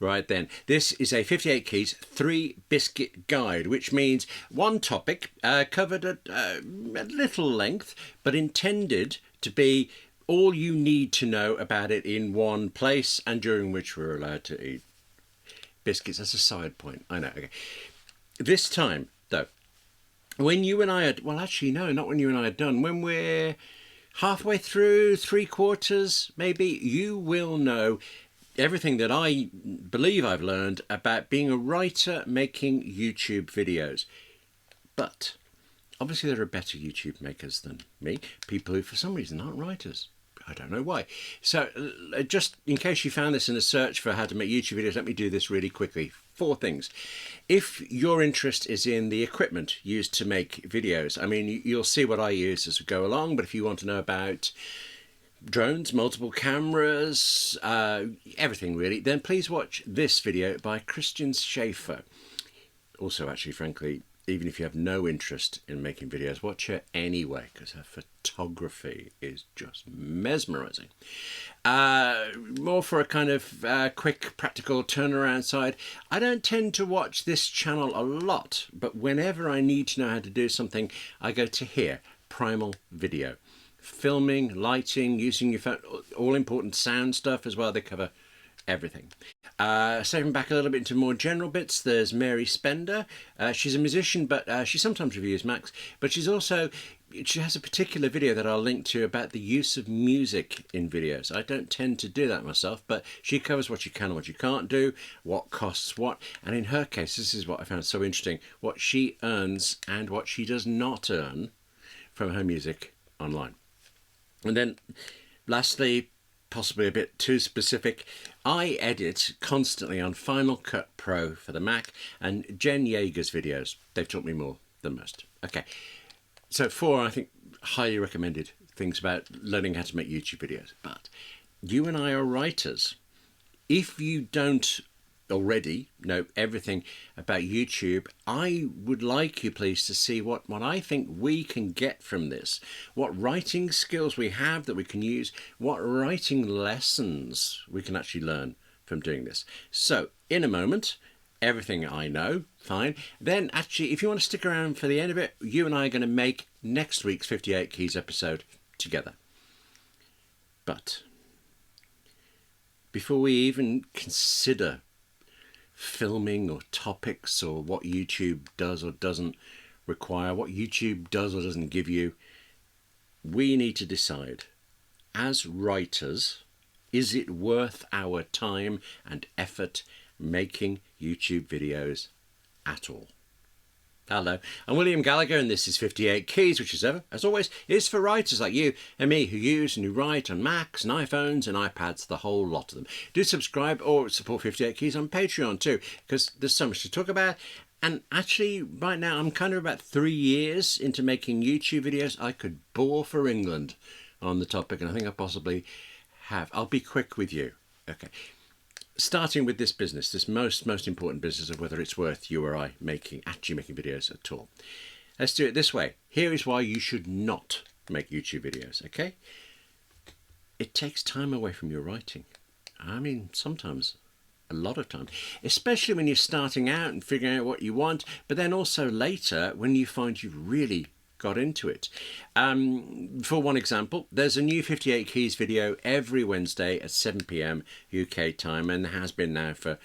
Right then, this is a 58 keys 3 biscuit guide, which means one topic covered at little length, but intended to be all you need to know about it in one place, and during which we're allowed to eat biscuits as a side point. I know. Okay. This time, though, when you and I had, well, actually, no, not when you and I are done, when we're halfway through, 3/4, maybe, you will know everything that I believe I've learned about being a writer making YouTube videos. But obviously there are better YouTube makers than me, people who for some reason aren't writers. I don't know why. So just in case you found this in a search for how to make YouTube videos, let me do this really quickly. 4 things. If your interest is in the equipment used to make videos, I mean, you'll see what I use as we go along, but if you want to know about drones, multiple cameras, everything really, then please watch this video by Christian Schaefer. Also, actually, frankly, even if you have no interest in making videos, watch her anyway, because her photography is just mesmerizing. More for a kind of quick, practical turnaround side, I don't tend to watch this channel a lot, but whenever I need to know how to do something, I go to here, Primal Video. Filming, lighting, using your phone, all important sound stuff as well. They cover everything. Stepping back a little bit into more general bits, there's Mary Spender. She's a musician, but she sometimes reviews Macs, but she has a particular video that I'll link to about the use of music in videos. I don't tend to do that myself, but she covers what you can and what you can't do, what costs what, and in her case, this is what I found so interesting, what she earns and what she does not earn from her music online. And then lastly, possibly a bit too specific, I edit constantly on Final Cut Pro for the Mac and Jen Yeager's videos. They've taught me more than most. Okay, so 4, I think, highly recommended things about learning how to make YouTube videos. But you and I are writers. If you don't already know everything about YouTube, I would like you please to see what I think we can get from this, what writing skills we have that we can use, what writing lessons we can actually learn from doing this. So in a moment, everything I know, fine. Then actually, if you want to stick around for the end of it, you and I are going to make next week's 58 Keys episode together. But before we even consider filming or topics or what YouTube does or doesn't require, what YouTube does or doesn't give you, we need to decide, as writers, is it worth our time and effort making YouTube videos at all? Hello, I'm William Gallagher and this is 58 Keys, which as always, is for writers like you and me who use and who write on Macs and iPhones and iPads, the whole lot of them. Do subscribe or support 58 Keys on Patreon too, because there's so much to talk about. And actually, right now, I'm kind of about 3 years into making YouTube videos. I could bore for England on the topic, and I think I possibly have. I'll be quick with you. Okay. Starting with this business, this most important business of whether it's worth you or I actually making videos at all. Let's do it this way. Here is why you should not make YouTube videos, okay? It takes time away from your writing. I mean, sometimes a lot of time, especially when you're starting out and figuring out what you want, but then also later when you find you've really got into it. For one example, there's a new 58 Keys video every Wednesday at 7 p.m. UK time, and has been now for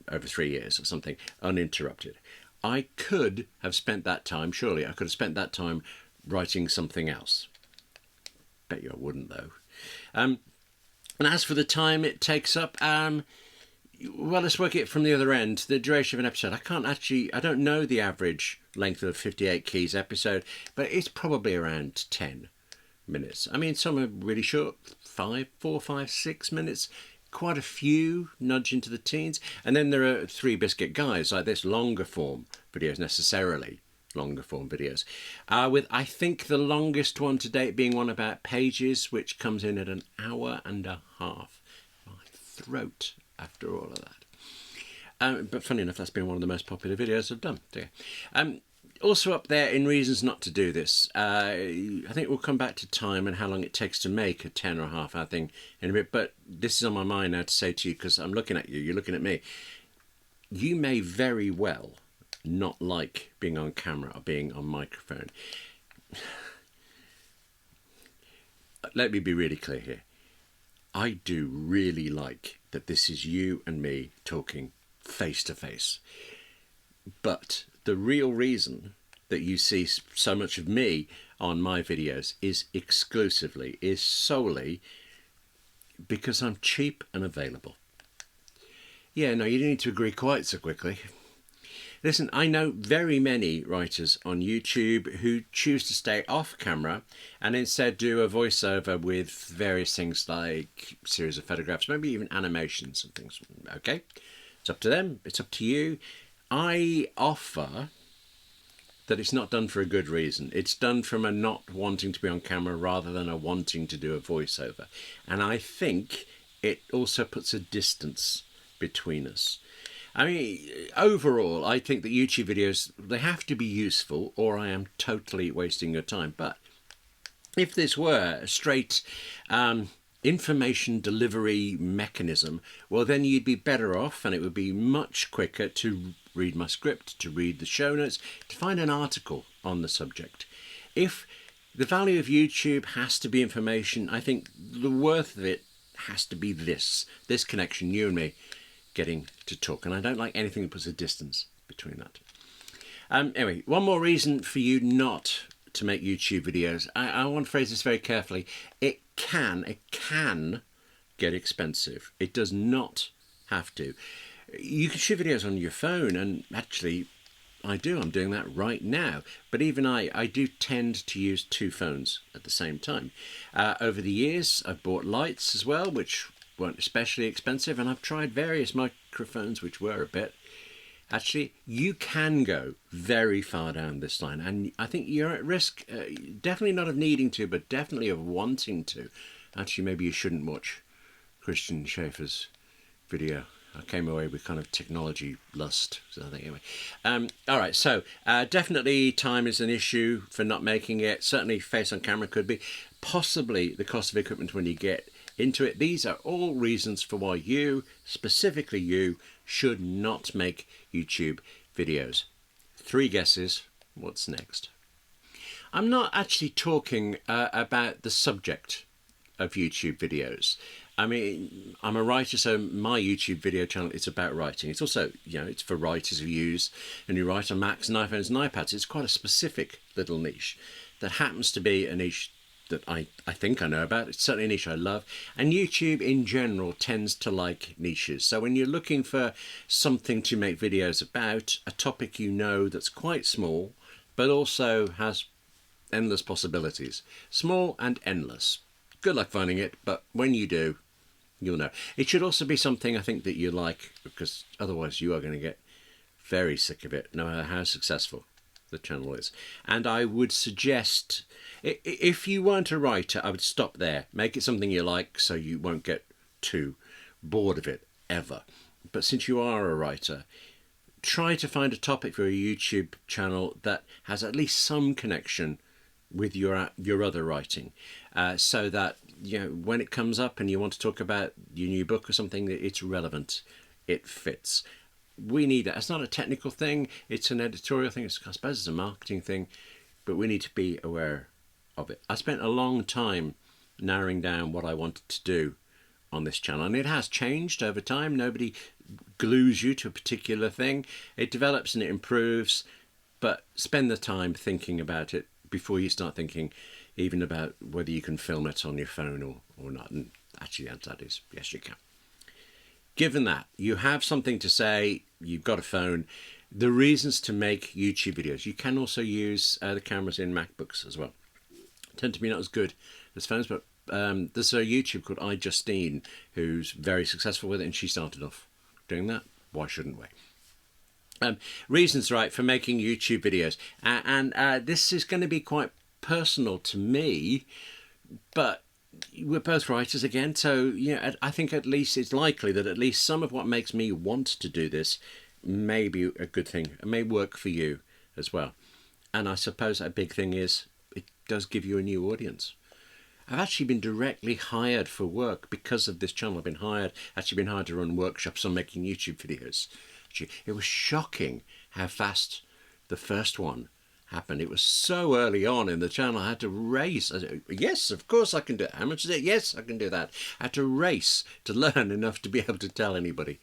over 3 years or something, uninterrupted. I could have spent that time, surely I could have spent that time writing something else. Bet you I wouldn't though. And as for the time it takes up, well, let's work it from the other end. The duration of an episode. I don't know the average length of a 58 Keys episode, but it's probably around 10 minutes. I mean, some are really short, 4, 5, 6 minutes. Quite a few nudge into the teens. And then there are 3 Biscuit guys like this, longer form videos, necessarily longer form videos. With, I think, the longest one to date being one about pages, which comes in at 1.5 hours. My throat after all of that. But funny enough, that's been one of the most popular videos I've done. Also up there in reasons not to do this, I think we'll come back to time and how long it takes to make a 10 or a half hour thing in a bit, but this is on my mind now to say to you, because I'm looking at you, you're looking at me. You may very well not like being on camera or being on microphone. Let me be really clear here. I do really like that this is you and me talking face to face. But the real reason that you see so much of me on my videos is solely because I'm cheap and available. Yeah, no, you don't need to agree quite so quickly. Listen, I know very many writers on YouTube who choose to stay off camera and instead do a voiceover with various things like series of photographs, maybe even animations and things. Okay, it's up to them. It's up to you. I offer that it's not done for a good reason. It's done from a not wanting to be on camera rather than a wanting to do a voiceover. And I think it also puts a distance between us. I mean, overall, I think that YouTube videos, they have to be useful or I am totally wasting your time. But if this were a straight information delivery mechanism, well, then you'd be better off and it would be much quicker to read my script, to read the show notes, to find an article on the subject. If the value of YouTube has to be information, I think the worth of it has to be this connection, you and me getting to talk. And I don't like anything that puts a distance between that. Anyway, one more reason for you not to make YouTube videos. I want to phrase this very carefully. It can get expensive. It does not have to. You can shoot videos on your phone, and actually I'm doing that right now. But even I do tend to use two phones at the same time. Over the years, I've bought lights as well, which weren't especially expensive, and I've tried various microphones which were a bit. Actually, you can go very far down this line, and I think you're at risk, definitely not of needing to, but definitely of wanting to. Actually, maybe you shouldn't watch Christian Schaefer's video. I came away with kind of technology lust, so I think anyway. All right, so definitely time is an issue for not making it. Certainly face on camera could be. Possibly the cost of equipment when you get into it. These are all reasons for why you, specifically you, should not make YouTube videos. 3 guesses. What's next? I'm not actually talking about the subject of YouTube videos. I mean, I'm a writer, so my YouTube video channel is about writing. It's also, it's for writers who use and who write on Macs and iPhones and iPads. It's quite a specific little niche that happens to be a niche that I think I know about. It's certainly a niche I love. And YouTube in general tends to like niches. So when you're looking for something to make videos about, a topic that's quite small, but also has endless possibilities. Small and endless. Good luck finding it, but when you do, you'll know. It should also be something I think that you like, because otherwise you are going to get very sick of it, no matter how successful the channel is. And I would suggest, if you weren't a writer, I would stop there. Make it something you like so you won't get too bored of it, ever. But since you are a writer, try to find a topic for a YouTube channel that has at least some connection with your other writing, so that when it comes up and you want to talk about your new book or something, it's relevant, it fits. We need it. It's not a technical thing, it's an editorial thing, I suppose it's a marketing thing, but we need to be aware of it. I spent a long time narrowing down what I wanted to do on this channel, and it has changed over time. Nobody glues you to a particular thing. It develops and it improves, but spend the time thinking about it before you start thinking even about whether you can film it on your phone or not. And actually the answer to that is yes, you can. Given that you have something to say, you've got a phone, the reasons to make YouTube videos. You can also use the cameras in MacBooks as well. Tend to be not as good as phones, but there's a YouTube called iJustine who's very successful with it, and she started off doing that. Why shouldn't we? Reasons, right, for making YouTube videos. And this is going to be quite personal to me, but we're both writers again, so I think at least it's likely that at least some of what makes me want to do this may be a good thing. It may work for you as well. And I suppose a big thing is it does give you a new audience. I've actually been directly hired for work because of this channel. I've been hired to run workshops on making YouTube videos. Actually, it was shocking how fast the first one happened. It was so early on in the channel. I had to race. I said, yes, of course I can do it. How much is it? Yes, I can do that. I had to race to learn enough to be able to tell anybody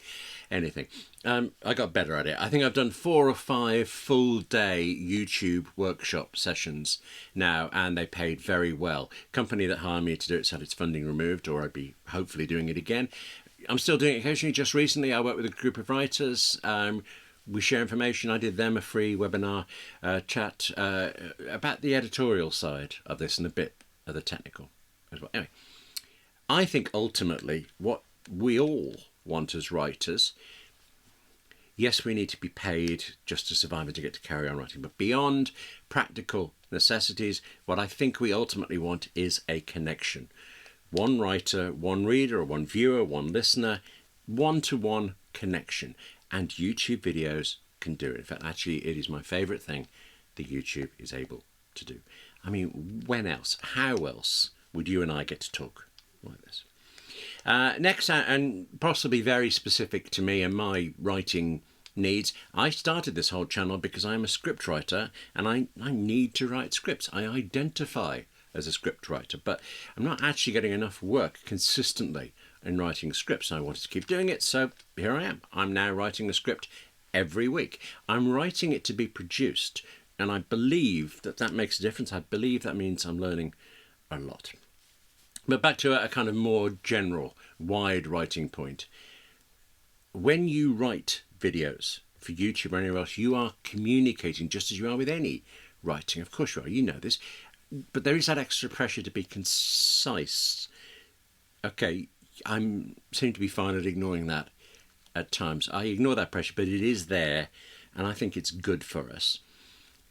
anything. I got better at it. I think I've done 4 or 5 full-day YouTube workshop sessions now, and they paid very well. Company that hired me to do it had its funding removed, or I'd be hopefully doing it again. I'm still doing it occasionally. Just recently, I worked with a group of writers. We share information. I did them a free webinar chat about the editorial side of this and a bit of the technical as well. Anyway, I think ultimately what we all want as writers, yes, we need to be paid just to survive and to get to carry on writing, but beyond practical necessities, what I think we ultimately want is a connection. One writer, one reader, one viewer, one listener, one-to-one connection. And YouTube videos can do it. In fact, actually, it is my favourite thing that YouTube is able to do. I mean, when else, how else would you and I get to talk like this? Next, and possibly very specific to me and my writing needs, I started this whole channel because I'm a script writer and I need to write scripts. I identify as a script writer, but I'm not actually getting enough work consistently in writing scripts. I wanted to keep doing it, so here I am. I'm now writing a script every week. I'm writing it to be produced, and I believe that that makes a difference. I believe that means I'm learning a lot. But back to a kind of more general, wide writing point. When you write videos for YouTube or anywhere else, you are communicating just as you are with any writing. Of course you are, you know this. But there is that extra pressure to be concise. Okay, I seem to be fine at ignoring that at times. I ignore that pressure, but it is there, and I think it's good for us.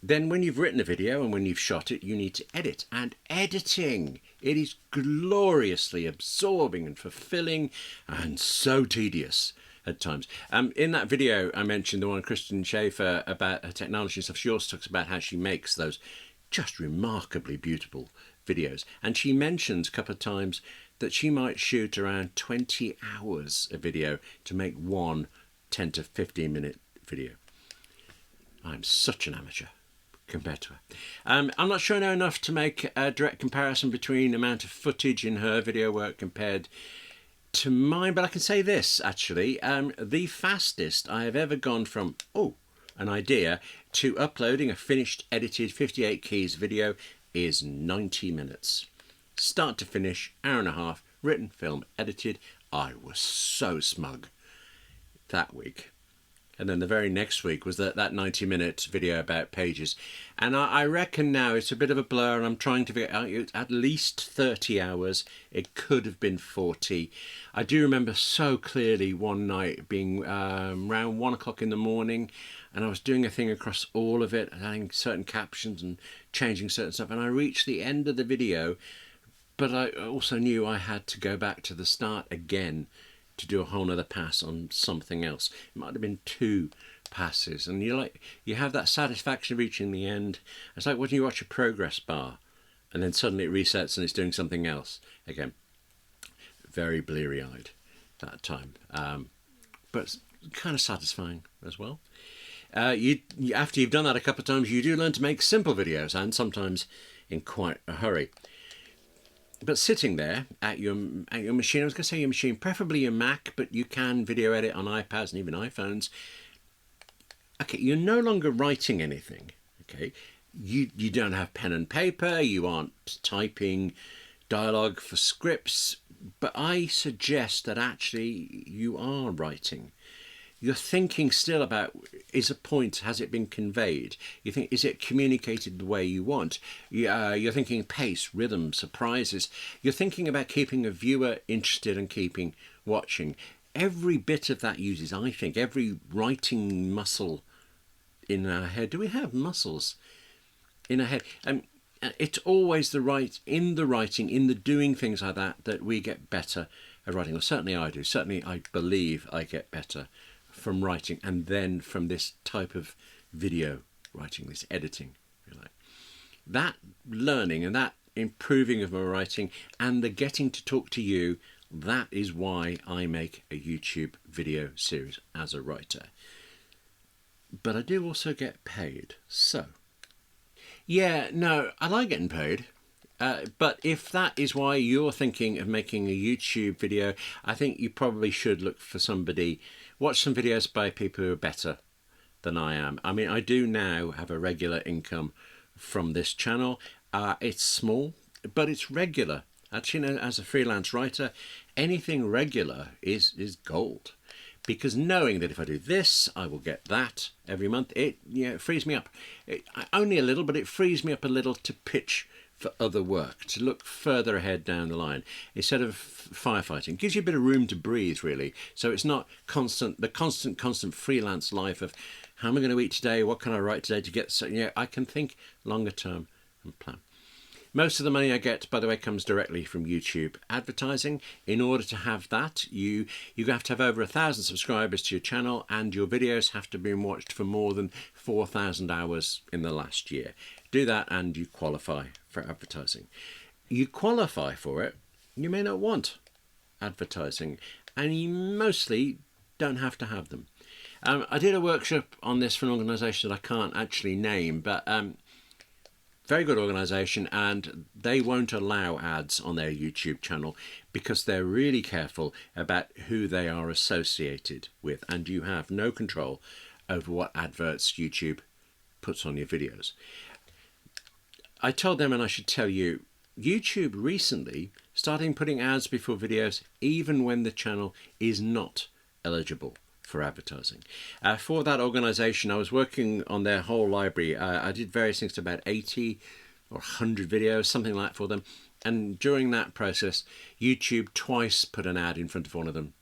Then when you've written a video and when you've shot it, you need to edit. And editing, it is gloriously absorbing and fulfilling and so tedious at times. In that video I mentioned, the one Christian Schaefer about her technology and stuff, she also talks about how she makes those just remarkably beautiful videos. And she mentions a couple of times that she might shoot around 20 hours a video to make one 10 to 15 minute video. I'm such an amateur compared to her. I'm not sure I know enough to make a direct comparison between the amount of footage in her video work compared to mine, but I can say this actually, the fastest I have ever gone from an idea to uploading a finished edited 58 keys video is 90 minutes. Start to finish, hour and a half, written, filmed, edited. I was so smug that week. And then the very next week was that 90-minute video about pages. And I reckon now it's a bit of a blur, and I'm trying to figure out at least 30 hours. It could have been 40. I do remember so clearly one night being around 1 o'clock in the morning, and I was doing a thing across all of it, adding certain captions and changing certain stuff. And I reached the end of the video, but I also knew I had to go back to the start again to do a whole nother pass on something else. It might have been 2 passes, and you have that satisfaction of reaching the end. It's like when you watch a progress bar and then suddenly it resets and it's doing something else again. Very bleary-eyed that time, but kind of satisfying as well. After you've done that a couple of times, you do learn to make simple videos, and sometimes in quite a hurry. But sitting there at your machine, I was going to say your machine, preferably your Mac, but you can video edit on iPads and even iPhones. Okay, you're no longer writing anything. Okay, you don't have pen and paper, you aren't typing dialogue for scripts, but I suggest that actually you are writing. You're thinking still about, is a point, has it been conveyed? You think, is it communicated the way you want? You're thinking pace, rhythm, surprises. You're thinking about keeping a viewer interested and keeping watching. Every bit of that uses, I think, every writing muscle in our head. Do we have muscles in our head? It's always in the writing, in the doing things like that we get better at writing. Well, certainly I do. Certainly I believe I get better from writing, and then from this type of video writing, this editing, if you that learning and that improving of my writing and the getting to talk to you, that is why I make a YouTube video series as a writer. But I do also get paid. So, yeah, no, I like getting paid. But if that is why you're thinking of making a YouTube video, I think you probably should look for somebody, watch some videos by people who are better than I am. I mean, I do now have a regular income from this channel. It's small, but it's regular. Actually, you know, as a freelance writer, anything regular is gold. Because knowing that if I do this, I will get that every month, it frees me up. Only a little, but it frees me up a little to pitch for other work, to look further ahead down the line instead of firefighting. It gives you a bit of room to breathe, really. So it's not the constant freelance life of how am I going to eat today? What can I write today to get? So, I can think longer term and plan. Most of the money I get, by the way, comes directly from YouTube advertising. In order to have that, you have to have over 1,000 subscribers to your channel, and your videos have to be watched for more than 4,000 hours in the last year. Do that and you qualify for advertising. You qualify for it, you may not want advertising, and you mostly don't have to have them. I did a workshop on this for an organisation that I can't actually name, but very good organisation, and they won't allow ads on their YouTube channel because they're really careful about who they are associated with, and you have no control over what adverts YouTube puts on your videos. I told them, and I should tell you, YouTube recently started putting ads before videos even when the channel is not eligible for advertising. For that organisation, I was working on their whole library. I did various things to about 80 or 100 videos, something like that for them. And during that process, YouTube twice put an ad in front of one of them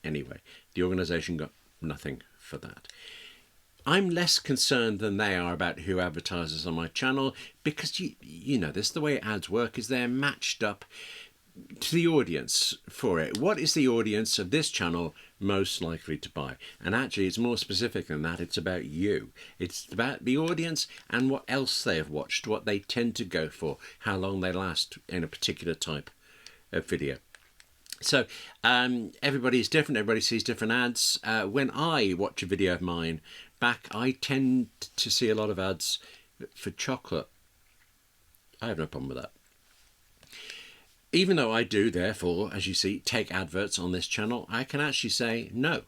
anyway. The organisation got nothing for that. I'm less concerned than they are about who advertises on my channel because, you know, this the way ads work is they're matched up to the audience for it. What is the audience of this channel most likely to buy? And actually it's more specific than that. It's about you. It's about the audience and what else they have watched, what they tend to go for, how long they last in a particular type of video. So everybody's different. Everybody sees different ads. When I watch a video of mine back, I tend to see a lot of ads for chocolate. I have no problem with that. Even though I do, therefore, as you see, take adverts on this channel, I can actually say, no,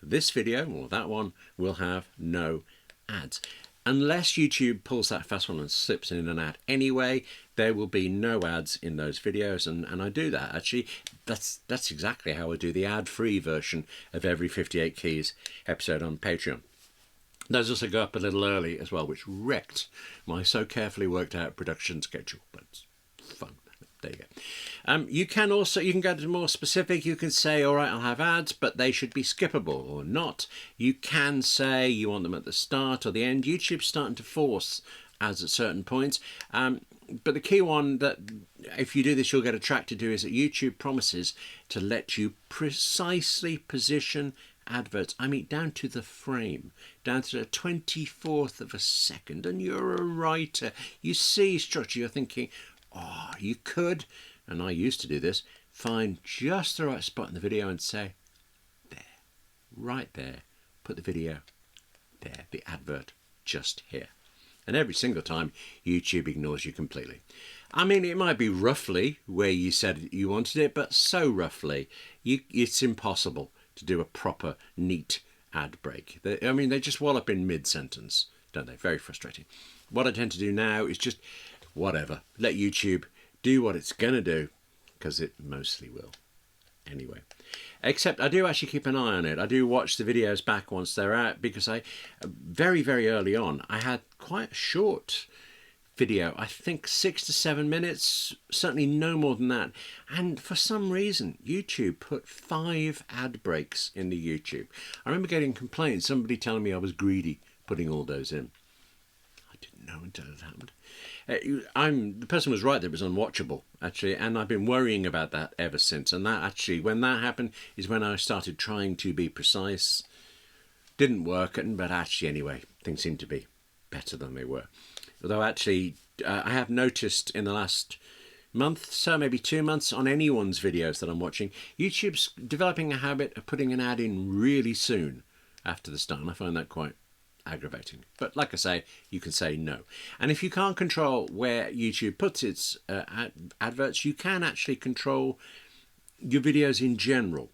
this video or that one will have no ads. Unless YouTube pulls that fast one and slips in an ad anyway, there will be no ads in those videos, and I do that. Actually, that's exactly how I do the ad-free version of every 58 Keys episode on Patreon. Those also go up a little early as well, which wrecked my so carefully worked out production schedule, but it's fun. There you go. You can go to more specific. You can say, all right, I'll have ads, but they should be skippable or not. You can say you want them at the start or the end. YouTube's starting to force ads at certain points. But the key one that if you do this, you'll get attracted to is that YouTube promises to let you precisely position adverts. I mean, down to the frame, down to the 24th of a second. And you're a writer. You see structure. You're thinking, oh, you could, and I used to do this, find just the right spot in the video and say, there, right there, put the video there, the advert just here. And every single time, YouTube ignores you completely. I mean, it might be roughly where you said you wanted it, but so roughly, it's impossible to do a proper, neat ad break. They just wallop in mid-sentence, don't they? Very frustrating. What I tend to do now is just whatever. Let YouTube do what it's going to do, because it mostly will. Anyway. Except I do actually keep an eye on it. I do watch the videos back once they're out, because very, very early on, I had quite a short video. I think 6 to 7 minutes, certainly no more than that. And for some reason, YouTube put 5 ad breaks in the YouTube. I remember getting complaints, somebody telling me I was greedy putting all those in. I didn't know until it happened. The person was right that it was unwatchable, actually, and I've been worrying about that ever since. And that actually, when that happened, is when I started trying to be precise. Didn't work, but actually, anyway, things seemed to be better than they were. Although actually, I have noticed in the last month, so maybe 2 months, on anyone's videos that I'm watching, YouTube's developing a habit of putting an ad in really soon after the start, and I find that quite aggravating. But like I say, you can say no. And if you can't control where YouTube puts its adverts, you can actually control your videos in general.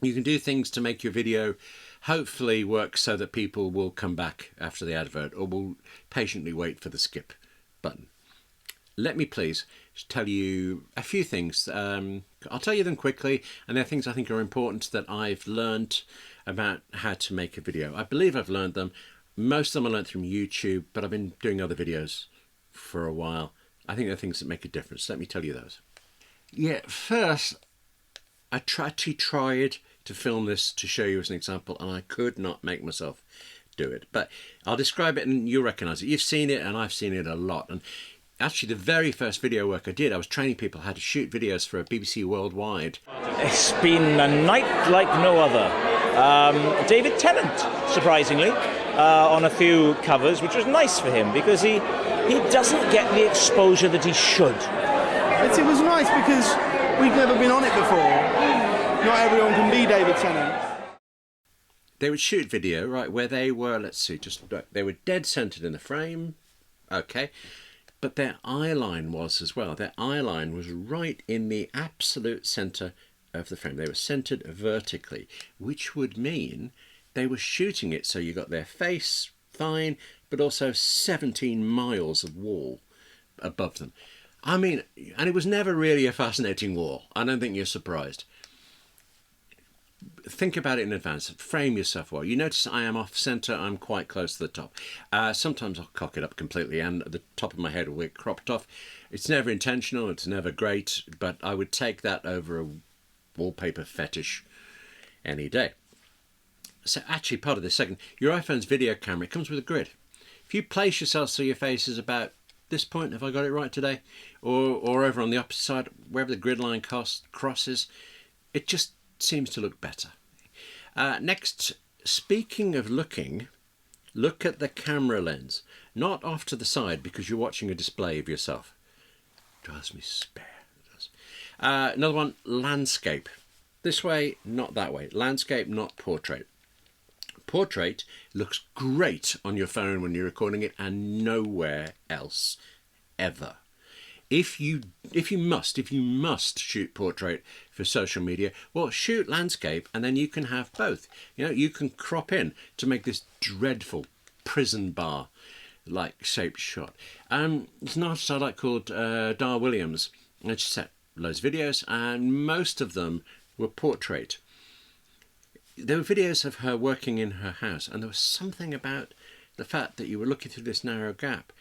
You can do things to make your video hopefully work so that people will come back after the advert or will patiently wait for the skip button. Let me please tell you a few things. I'll tell you them quickly, and they're things I think are important that I've learned about how to make a video. I believe I've learned them. Most of them I learned from YouTube, but I've been doing other videos for a while. I think they're things that make a difference. Let me tell you those. Yeah, first, I tried to film this to show you as an example, and I could not make myself do it. But I'll describe it and you'll recognise it. You've seen it, and I've seen it a lot. And actually, the very first video work I did, I was training people how to shoot videos for a BBC Worldwide. It's been a night like no other. David Tennant, surprisingly, on a few covers, which was nice for him because he doesn't get the exposure that he should. It was nice because we've never been on it before. Not everyone can be David Tennant. They would shoot video, right, where they were, let's see, they were dead centred in the frame, okay, but their eye line was as well. Their eye line was right in the absolute centre of the frame. They were centred vertically, which would mean they were shooting it so you got their face fine, but also 17 miles of wall above them. I mean, and it was never really a fascinating wall. I don't think you're surprised. Think about it in advance. Frame yourself well. You notice I am off centre. I'm quite close to the top. Sometimes I'll cock it up completely and the top of my head will get cropped off. It's never intentional. It's never great. But I would take that over a wallpaper fetish any day. So actually, part of this second, your iPhone's video camera, it comes with a grid. If you place yourself so your face is about this point, have I got it right today? Or over on the opposite side, wherever the grid line crosses, it just seems to look better. Next, speaking of looking, look at the camera lens, not off to the side because you're watching a display of yourself. Drives me spare. It does. Another one, landscape. This way, not that way. Landscape, not portrait. Portrait looks great on your phone when you're recording it and nowhere else ever. If you must shoot portrait for social media, well, shoot landscape and then you can have both. You know, you can crop in to make this dreadful prison bar like shaped shot. There's an artist I like called Dar Williams, and she set loads of videos and most of them were portrait. There were videos of her working in her house, and there was something about the fact that you were looking through this narrow gap.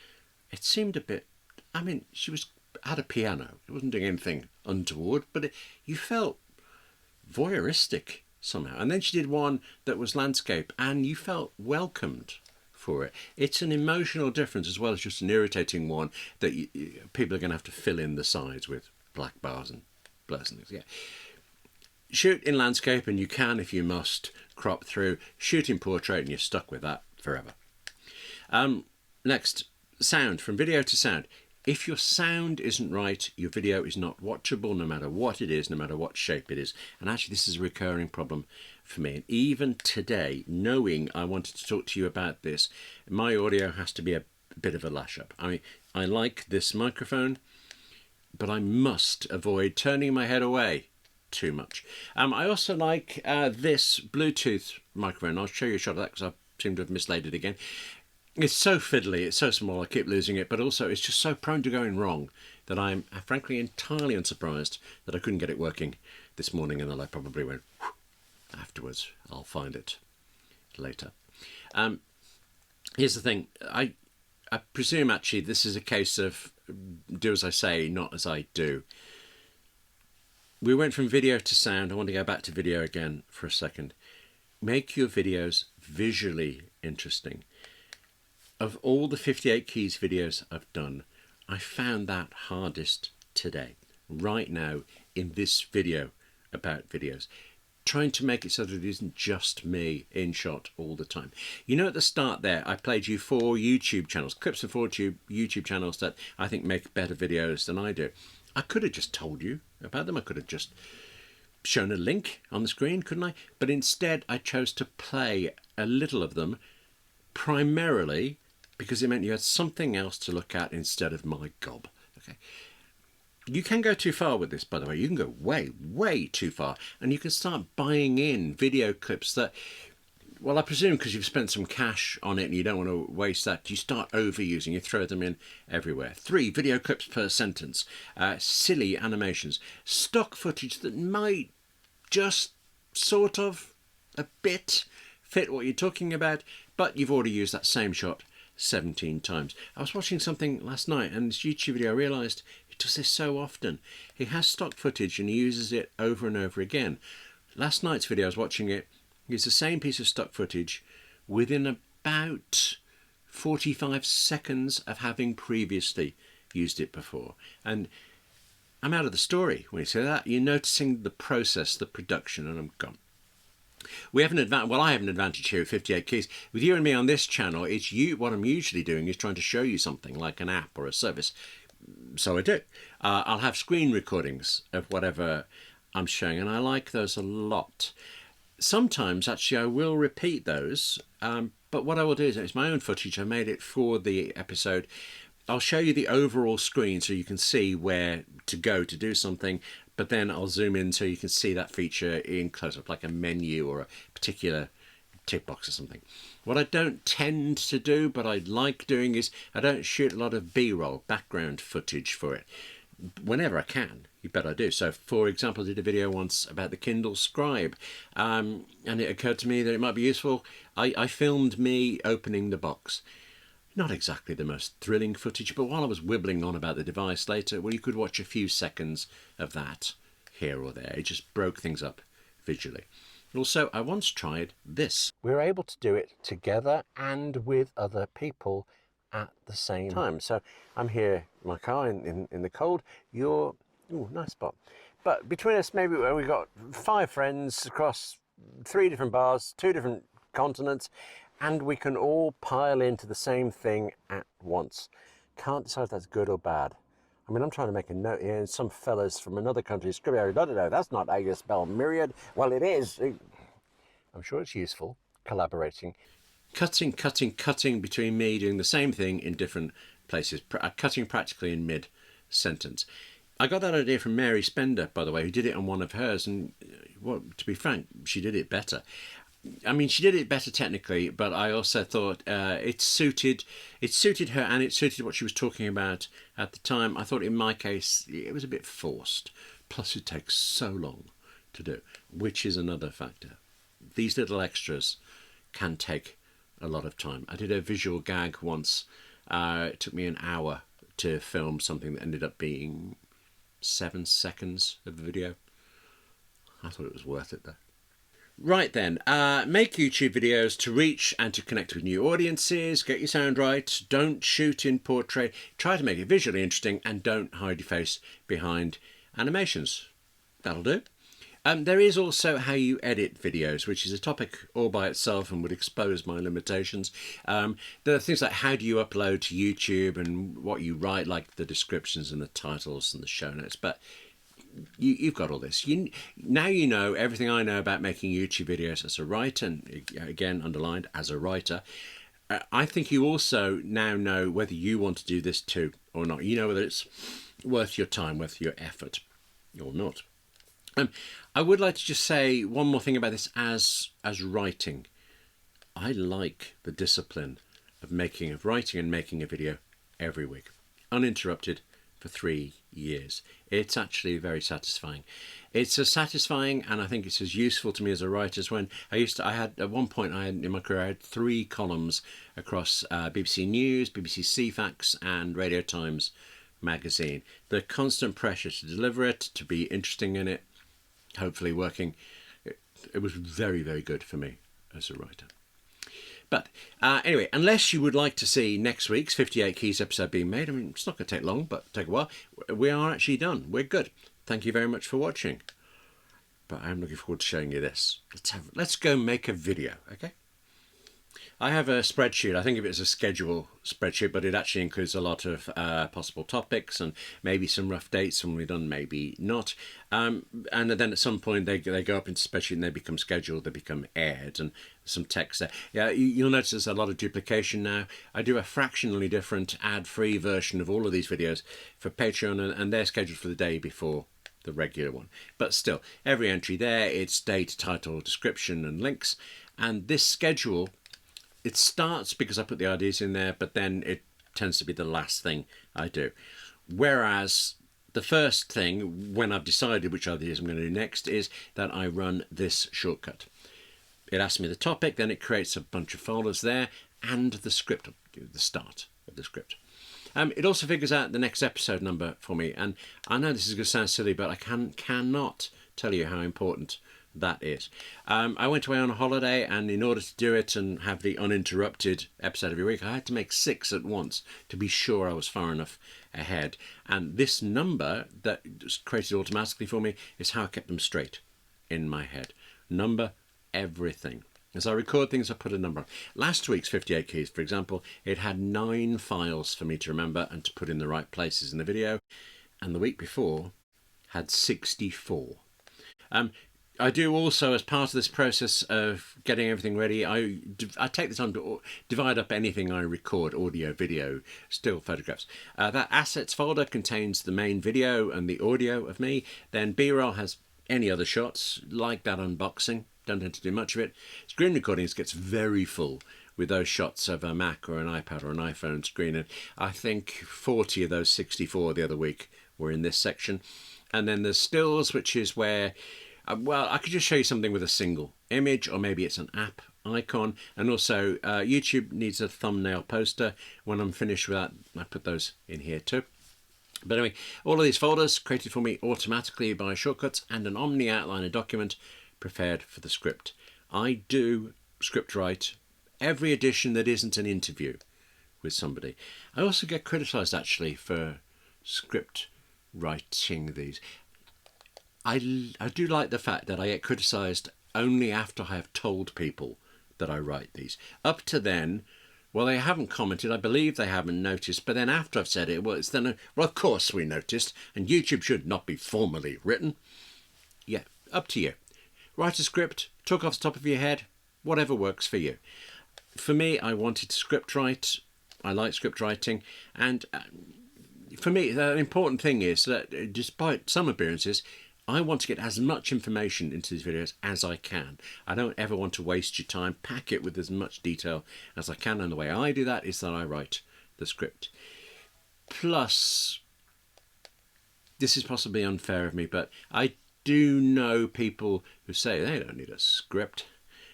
It seemed a bit, I mean, she was at a piano. It wasn't doing anything untoward, but you felt voyeuristic somehow. And then she did one that was landscape, and you felt welcomed for it. It's an emotional difference as well as just an irritating one that people are going to have to fill in the sides with black bars and blurs and things. Yeah. Shoot in landscape, and you can, if you must, crop through. Shoot in portrait, and you're stuck with that forever. Next, sound. From video to sound. If your sound isn't right, your video is not watchable, no matter what it is, no matter what shape it is. And actually, this is a recurring problem for me. And even today, knowing I wanted to talk to you about this, my audio has to be a bit of a lash-up. I mean, I like this microphone, but I must avoid turning my head away too much. I also like this Bluetooth microphone. I'll show you a shot of that because I seem to have mislaid it again. It's so fiddly, it's so small, I keep losing it, but also it's just so prone to going wrong that I'm frankly entirely unsurprised that I couldn't get it working this morning, and that I probably went afterwards. I'll find it later. Here's the thing, I presume actually this is a case of do as I say, not as I do. We went from video to sound. I want to go back to video again for a second. Make your videos visually interesting. Of all the 58 Keys videos I've done, I found that hardest today, right now, in this video about videos. trying to make it so that it isn't just me in shot all the time. You know, at the start there, I played you 4 YouTube channels, clips of 4 YouTube channels that I think make better videos than I do. I could have just told you about them. I could have just shown a link on the screen, couldn't I? But instead, I chose to play a little of them, primarily because it meant you had something else to look at instead of my gob. Okay. You can go too far with this, by the way. You can go way, way too far. And you can start buying in video clips that, well, I presume because you've spent some cash on it and you don't want to waste that, you start overusing, you throw them in everywhere. 3 video clips per sentence, silly animations, stock footage that might just sort of a bit fit what you're talking about, but you've already used that same shot 17 times. I was watching something last night and this YouTube video, I realised he does this so often. He has stock footage and he uses it over and over again. Last night's video, I was watching it, it's the same piece of stock footage within about 45 seconds of having previously used it before. And I'm out of the story when you say that. You're noticing the process, the production, and I'm gone. We have an advantage. Well, I have an advantage here at 58 Keys. With you and me on this channel, it's you. What I'm usually doing is trying to show you something like an app or a service. So I do. I'll have screen recordings of whatever I'm showing, and I like those a lot. Sometimes, actually, I will repeat those, but what I will do is, it's my own footage. I made it for the episode. I'll show you the overall screen so you can see where to go to do something, but then I'll zoom in so you can see that feature in close-up, like a menu or a particular tick box or something. What I don't tend to do, but I like doing, is I don't shoot a lot of B-roll, background footage for it. Whenever I can, you bet I do. So, for example, I did a video once about the Kindle Scribe, and it occurred to me that it might be useful. I filmed me opening the box. Not exactly the most thrilling footage, but while I was wibbling on about the device later, well, you could watch a few seconds of that here or there. It just broke things up visually. Also, I once tried this. We were able to do it together and with other people at the same time. So I'm here in my car in the cold. You're, ooh, nice spot. But between us, maybe we got 5 friends across 3 different bars, 2 different continents, and we can all pile into the same thing at once. Can't decide if that's good or bad. I mean, I'm trying to make a note here, and some fellas from another country scribbling, no, that's not how you spell myriad. Well, it is. I'm sure it's useful, collaborating. Cutting between me doing the same thing in different places, cutting practically in mid-sentence. I got that idea from Mary Spender, by the way, who did it on one of hers, and well, to be frank, she did it better. I mean, she did it better technically, but I also thought it suited her, and it suited what she was talking about at the time. I thought in my case it was a bit forced, plus it takes so long to do, which is another factor. These little extras can take a lot of time. I did a visual gag once. It took me an hour to film something that ended up being 7 seconds of the video. I thought it was worth it though. Right then, make YouTube videos to reach and to connect with new audiences, get your sound right, don't shoot in portrait, try to make it visually interesting, and don't hide your face behind animations. That'll do. There is also how you edit videos, which is a topic all by itself and would expose my limitations. There are things like how do you upload to YouTube and what you write, like the descriptions and the titles and the show notes, but you've got all this. Now you know everything I know about making YouTube videos as a writer, and again, underlined, as a writer. I think you also now know whether you want to do this too or not. You know whether it's worth your time, worth your effort or not. I would like to just say one more thing about this as writing. I like the discipline of writing and making a video every week, uninterrupted, for 3 years. It's actually very satisfying. It's as satisfying, and I think it's as useful to me as a writer as when I had at one point in my career, I had 3 columns across BBC News, BBC CFAX and Radio Times magazine. The constant pressure to deliver it, to be interesting in it, hopefully working, it was very, very good for me as a writer. But anyway, unless you would like to see next week's 58 Keys episode being made, I mean, it's not going to take long, but take a while, we are actually done. We're good. Thank you very much for watching. but I'm looking forward to showing you this. Let's go make a video, okay? I have a spreadsheet. I think of it as a schedule spreadsheet, but it actually includes a lot of possible topics and maybe some rough dates when we're done, maybe not. And then at some point they go up into spreadsheet and they become scheduled, they become aired, and some text there. Yeah, you'll notice there's a lot of duplication now. I do a fractionally different ad-free version of all of these videos for Patreon, and they're scheduled for the day before the regular one. But still, every entry there, it's date, title, description, and links. And this schedule, it starts because I put the ideas in there, but then it tends to be the last thing I do. Whereas the first thing, when I've decided which ideas I'm going to do next, is that I run this shortcut. It asks me the topic, then it creates a bunch of folders there, and the script, the start of the script. It also figures out the next episode number for me, and I know this is going to sound silly, but I cannot tell you how important that is. I went away on a holiday, and in order to do it and have the uninterrupted episode every week, I had to make 6 at once to be sure I was far enough ahead. And this number that was created automatically for me is how I kept them straight in my head. Number everything. As I record things, I put a number on. Last week's 58 Keys, for example, it had 9 files for me to remember and to put in the right places in the video. And the week before had 64. I do also, as part of this process of getting everything ready, I take the time to divide up anything I record, audio, video, still photographs. That assets folder contains the main video and the audio of me. Then B-roll has any other shots, like that unboxing. Don't tend to do much of it. Screen recordings gets very full with those shots of a Mac or an iPad or an iPhone screen. And I think 40 of those 64 the other week were in this section. And then there's stills, which is where... well, I could just show you something with a single image, or maybe it's an app icon. And also, YouTube needs a thumbnail poster. When I'm finished with that, I put those in here too. But anyway, all of these folders created for me automatically by shortcuts and an Omni outliner document prepared for the script. I do script write every edition that isn't an interview with somebody. I also get criticised actually for script writing these. I do like the fact that I get criticised only after I have told people that I write these. Up to then, well, they haven't commented. I believe they haven't noticed. But then after I've said it, well, it's then, well, of course we noticed. And YouTube should not be formally written. Yeah, up to you. Write a script, talk off the top of your head, whatever works for you. For me, I wanted to script write. I like script writing. And for me, the important thing is that despite some appearances, I want to get as much information into these videos as I can. I don't ever want to waste your time. Pack it with as much detail as I can. And the way I do that is that I write the script. Plus, this is possibly unfair of me, but I do know people who say they don't need a script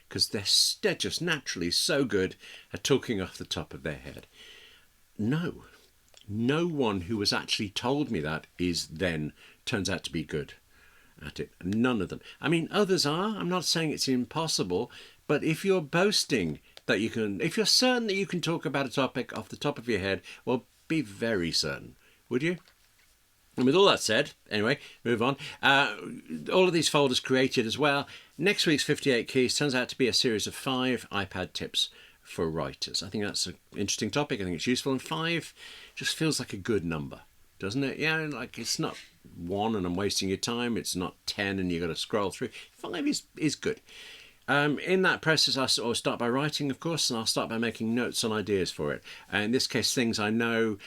because they're just naturally so good at talking off the top of their head. No one who has actually told me that turns out to be good at it. None of them. I mean, others are. I'm not saying it's impossible, but if you're boasting that you can, if you're certain that you can talk about a topic off the top of your head, well, be very certain, would you? And with all that said, anyway, move on. All of these folders created as well. Next week's 58 Keys turns out to be a series of 5 iPad tips for writers. I think that's an interesting topic. I think it's useful. And 5 just feels like a good number, doesn't it? Yeah, like it's not 1 and I'm wasting your time. It's not 10 and you've got to scroll through. 5 is good. In that process, I'll start by writing, of course, and I'll start by making notes on ideas for it. In this case, things I know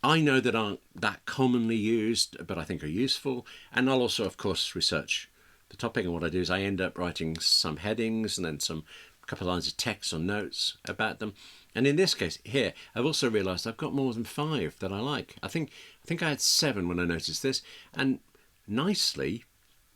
that aren't that commonly used, but I think are useful. And I'll also, of course, research the topic. And what I do is I end up writing some headings and then a couple of lines of text or notes about them. And in this case here, I've also realised I've got more than 5 that I like. I think I had 7 when I noticed this. And nicely,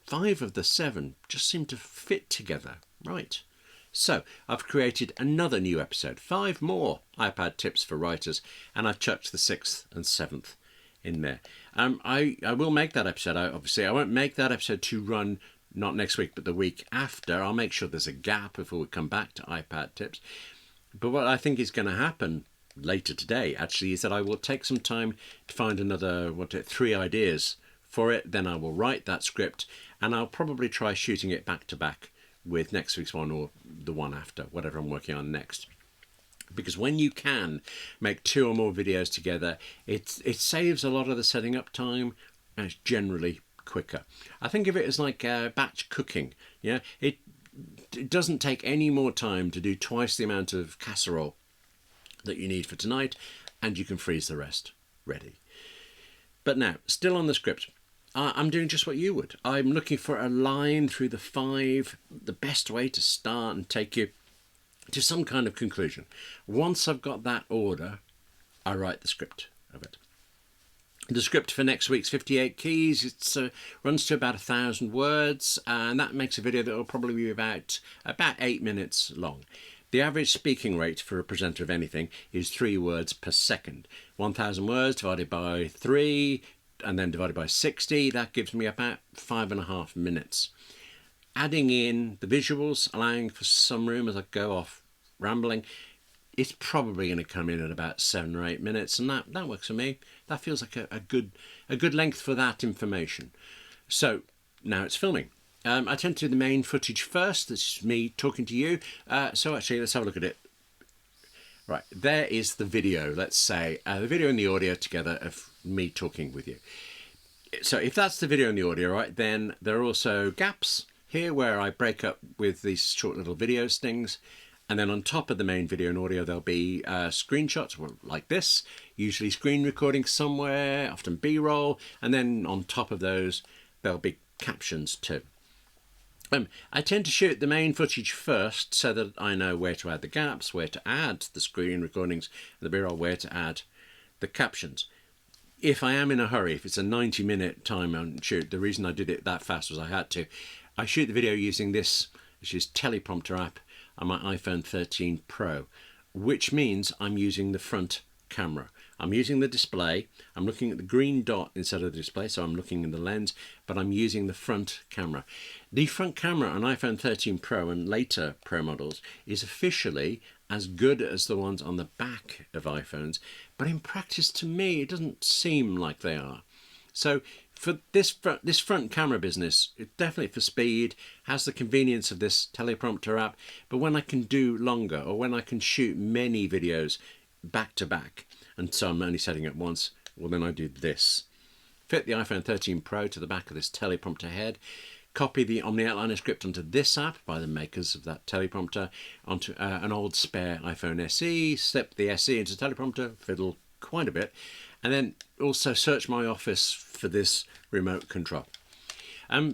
5 of the 7 just seem to fit together. Right. So I've created another new episode, 5 more iPad tips for writers, and I've chucked the 6th and 7th in there. I will make that episode. Obviously, I won't make that episode to run not next week, but the week after. I'll make sure there's a gap before we come back to iPad tips. But what I think is going to happen later today, actually, is that I will take some time to find another 3 ideas for it, then I will write that script, and I'll probably try shooting it back to back with next week's one or the one after, whatever I'm working on next. Because when you can make 2 or more videos together, it saves a lot of the setting up time, and it's generally quicker. I think of it as like batch cooking. Yeah, it doesn't take any more time to do twice the amount of casserole that you need for tonight, and you can freeze the rest ready. But now, still on the script, I'm doing just what you would. I'm looking for a line through the 5, the best way to start and take you to some kind of conclusion. Once I've got that order, I write the script of it. The script for next week's 58 Keys, it runs to about 1,000 words, and that makes a video that will probably be about 8 minutes long. The average speaking rate for a presenter of anything is 3 words per second. 1,000 words divided by 3 and then divided by 60, that gives me about 5.5 minutes. Adding in the visuals, allowing for some room as I go off rambling, it's probably going to come in at about 7 or 8 minutes, and that works for me. That feels like a good length for that information. So now it's filming. I tend to do the main footage first. This is me talking to you. So actually, let's have a look at it. Right, there is the video, let's say, the video and the audio together of me talking with you. So if that's the video and the audio, right, then there are also gaps here where I break up with these short little video stings. And then on top of the main video and audio, there'll be screenshots like this, usually screen recording somewhere, often B-roll. And then on top of those, there'll be captions too. I tend to shoot the main footage first so that I know where to add the gaps, where to add the screen recordings, the B-roll, where to add the captions. If I am in a hurry, if it's a 90-minute time and shoot, the reason I did it that fast was I had to. I shoot the video using this, which is teleprompter app on my iPhone 13 Pro, which means I'm using the front camera. I'm using the display. I'm looking at the green dot instead of the display, so I'm looking in the lens, but I'm using the front camera. The front camera on iPhone 13 Pro and later Pro models is officially as good as the ones on the back of iPhones, but in practice, to me, it doesn't seem like they are. So for this front camera business, it's definitely for speed, has the convenience of this teleprompter app, but when I can do longer, or when I can shoot many videos back to back, and so I'm only setting it once, well then I do this. Fit the iPhone 13 Pro to the back of this teleprompter head, copy the Omni Outliner script onto this app by the makers of that teleprompter, onto an old spare iPhone SE, slip the SE into teleprompter, fiddle quite a bit, and then also search my office for this remote control.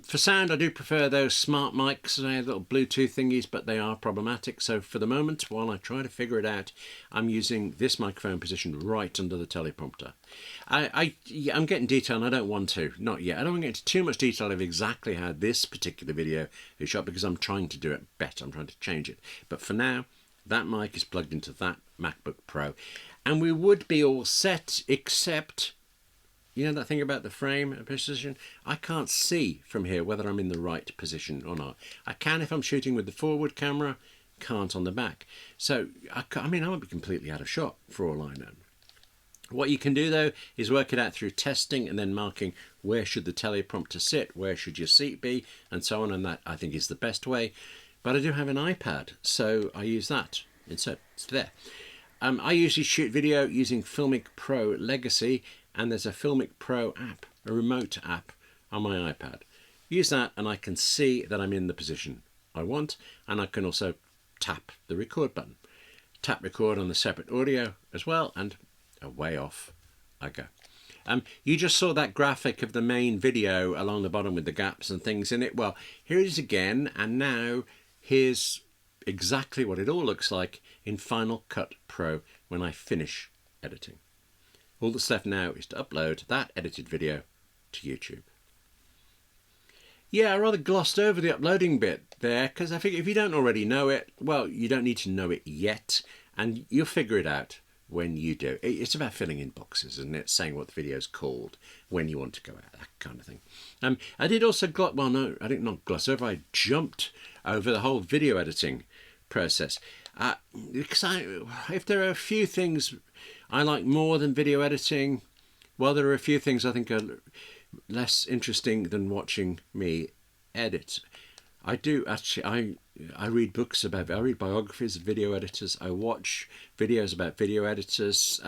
For sound, I do prefer those smart mics, they little Bluetooth thingies, but they are problematic. So for the moment, while I try to figure it out, I'm using this microphone positioned right under the teleprompter. I'm getting detail, and I don't want to, not yet. I don't want to get into too much detail of exactly how this particular video is shot, because I'm trying to do it better. I'm trying to change it. But for now, that mic is plugged into that MacBook Pro. And we would be all set, except, you know that thing about the frame position? I can't see from here whether I'm in the right position or not. I can if I'm shooting with the forward camera, can't on the back. So, I mean, I might be completely out of shot for all I know. What you can do, though, is work it out through testing and then marking where should the teleprompter sit, where should your seat be, and so on, and that, I think, is the best way. But I do have an iPad, so I use that. It's there. I usually shoot video using Filmic Pro Legacy, and there's a Filmic Pro app, a remote app on my iPad. Use that and I can see that I'm in the position I want, and I can also tap the record button. Tap record on the separate audio as well, and away off I go. You just saw that graphic of the main video along the bottom with the gaps and things in it. Well, here it is again, and now here's exactly what it all looks like in Final Cut Pro when I finish editing. All that's left now is to upload that edited video to YouTube. Yeah, I rather glossed over the uploading bit there, because I think if you don't already know it, well, you don't need to know it yet, and you'll figure it out when you do. It's about filling in boxes, isn't it? Saying what the video's called, when you want to go out, that kind of thing. I did also I did not gloss over, I jumped over the whole video editing process. Because if there are a few things I like more than video editing, well, there are a few things I think are less interesting than watching me edit. I do actually. I read books about. I read biographies of video editors. I watch videos about video editors.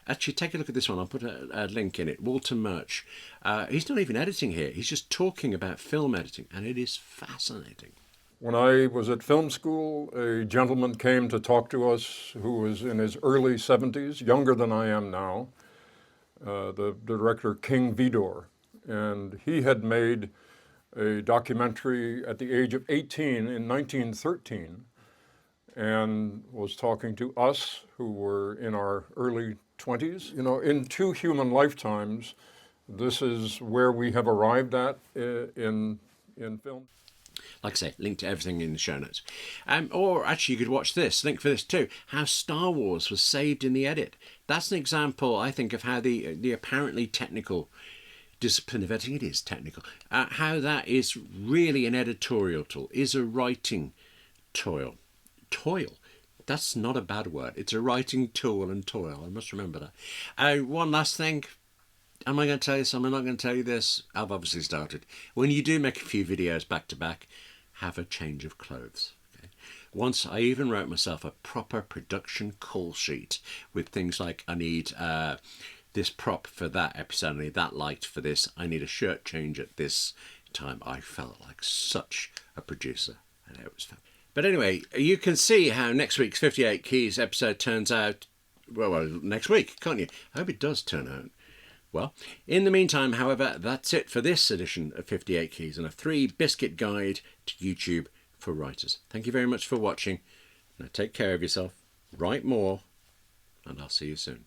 Actually, take a look at this one. I'll put a link in it. Walter Murch. He's not even editing here. He's just talking about film editing, and it is fascinating. When I was at film school, a gentleman came to talk to us who was in his early 70s, younger than I am now, the director King Vidor. And he had made a documentary at the age of 18 in 1913 and was talking to us who were in our early 20s. You know, in 2 human lifetimes, this is where we have arrived at in film. Like I say, link to everything in the show notes. Or actually, you could watch this, link for this too, how Star Wars was saved in the edit. That's an example, I think, of how the apparently technical discipline of editing, it is technical, how that is really an editorial tool, is a writing toil. Toil. That's not a bad word. It's a writing tool and toil. I must remember that. One last thing. Am I going to tell you something? I'm not going to tell you this. I've obviously started. When you do make a few videos back to back, have a change of clothes. Okay? Once I even wrote myself a proper production call sheet with things like I need this prop for that episode, I need that light for this, I need a shirt change at this time. I felt like such a producer, and it was fun. But anyway, you can see how next week's 58 Keys episode turns out, well, next week, can't you? I hope it does turn out. Well, in the meantime, however, that's it for this edition of 58 Keys and a 3 biscuit guide to YouTube for writers. Thank you very much for watching. Now take care of yourself, write more, and I'll see you soon.